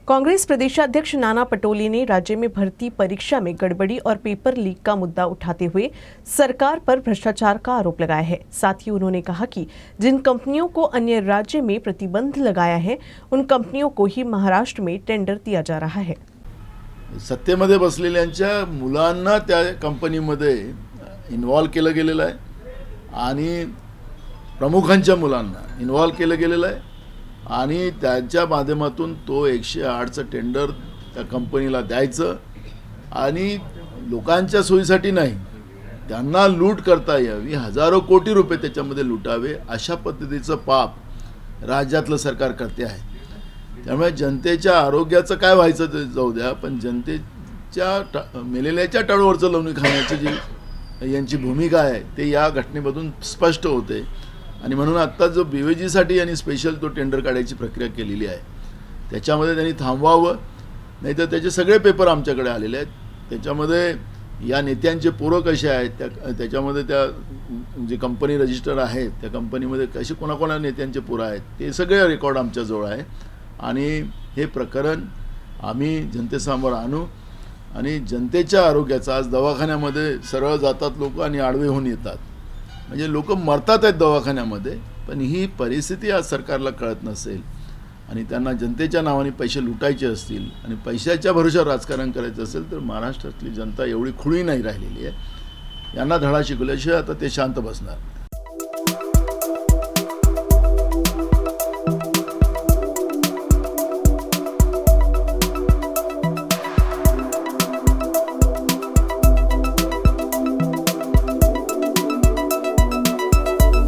कांग्रेस प्रदेशाध्यक्ष नाना पटोले ने राज्य में भर्ती परीक्षा में गड़बड़ी और पेपर लीक का मुद्दा उठाते हुए सरकार पर भ्रष्टाचार का आरोप लगाया है। साथ ही उन्होंने कहा कि जिन कंपनियों को अन्य राज्य में प्रतिबंध लगाया है उन कंपनियों को ही महाराष्ट्र में टेंडर दिया जा रहा है। सत्तेमध्ये बसलेल्यांच्या मुलांना त्या कंपनीमध्ये इन्व्हॉल्व केलं गेलेलं आहे आणि प्रमुखांच्या मुलांना इन्व्हॉल्व केलं गेलेलं आहे आणि त्यांच्या माध्यमातून तो 108चं टेंडर त्या कंपनीला द्यायचं आणि लोकांच्या सोयीसाठी नाही, त्यांना लूट करता यावी, हजारो कोटी रुपये त्याच्यामध्ये लुटावे अशा पद्धतीचं पाप राज्यातलं सरकार करते आहे। त्यामुळे जनतेच्या आरोग्याचं काय व्हायचं ते जाऊ द्या, पण जनतेच्या मेलेल्याच्या टाळूवरचं लोणी खाण्याची जी यांची भूमिका आहे ते या घटनेमधून स्पष्ट होते आणि म्हणून आता जो बीवेजीसाठी यांनी स्पेशल तो टेंडर काढायची प्रक्रिया केलेली आहे त्याच्यामध्ये त्यांनी थांबवावं, नाहीतर त्याचे सगळे पेपर आमच्याकडे आलेले आहेत। त्याच्यामध्ये या नेत्यांचे पोरं कसे आहेत त्याच्यामध्ये त्या जे कंपनी रजिस्टर आहेत त्या कंपनीमध्ये कसे कोणाकोणा नेत्यांचे पोरं आहेत ते सगळे रेकॉर्ड आमच्याजवळ आहे आणि हे प्रकरण आम्ही जनतेसमोर आणू आणि जनतेच्या आरोग्याचा आज दवाखान्यामध्ये सरळ जातात लोक आणि आडवे होऊन येतात, म्हणजे लोक मरतात आहेत दवाखान्यामध्ये, पण ही परिस्थिती आज सरकारला कळत नसेल आणि त्यांना जनतेच्या नावाने पैसे लुटायचे असतील आणि पैशाच्या भरोशावर राजकारण करायचं असेल तर महाराष्ट्रातली जनता एवढी खुळी नाही राहिलेली आहे। यांना धडा शिकवल्याशिवाय आता ते शांत बसणार।